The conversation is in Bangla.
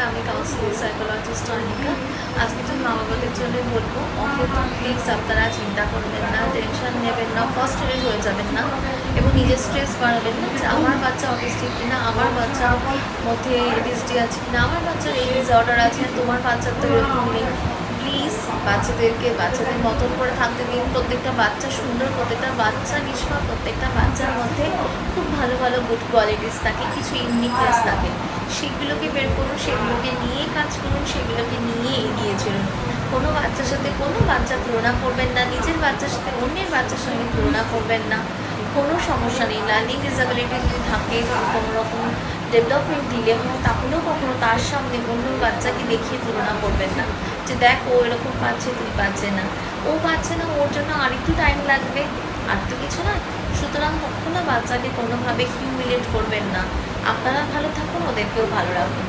আমি কাউন্সিলিং সাইকোলজিস্ট অনিকা। আজকে তো মা বাবাদের জন্য বলবো, ওকে তো প্লিজ আপনারা চিন্তা করবেন না, টেনশন নেবেন না, ফার্স্ট্রেট হয়ে যাবেন না এবং নিজের স্ট্রেস বাড়াবেন না যে আমার বাচ্চা অটিস্টিক কিনা, আমার বাচ্চার মধ্যে এডিএসডি আছে কিনা, আমার বাচ্চার এই ডিসঅর্ডার আছে, তোমার বাচ্চার তো এরকম নেই। প্লিজ বাচ্চাদের মতন করে থাকতে দিন। প্রত্যেকটা বাচ্চা সুন্দর, প্রত্যেকটা বাচ্চা নিষ্পাপ, প্রত্যেকটা বাচ্চার মধ্যে খুব ভালো ভালো গুড কোয়ালিটিস থাকে, কিছু ইউনিকনেস থাকে, সেগুলোকে বের করুন, সেগুলোকে নিয়ে কাজ করুন, সেগুলোকে নিয়ে এগিয়ে চলুন। কোনো বাচ্চার সাথে কোনো বাচ্চা তুলনা করবেন না, নিজের বাচ্চার সাথে অন্যের বাচ্চার সঙ্গে তুলনা করবেন না। কোনো সমস্যা নেই, লার্নিং ডিসএবিলিটি যদি থাকে, কোনো রকম ডেভেলপমেন্ট ডিলে হয়, তাহলেও কখনো তার সামনে অন্য বাচ্চাকে দেখিয়ে তুলনা করবেন না যে দেখ ও এরকম পাচ্ছে, তুই পাচ্ছে না, ও পাচ্ছে না, ওর জন্য আরেকটু টাইম লাগবে, আর তো কিছু না। সুতরাং কখনো বাচ্চাকে কোনোভাবে হিউমিলেট করবেন না। আপনারা ভালো থাকুন, ওদেরকেও ভালো রাখুন।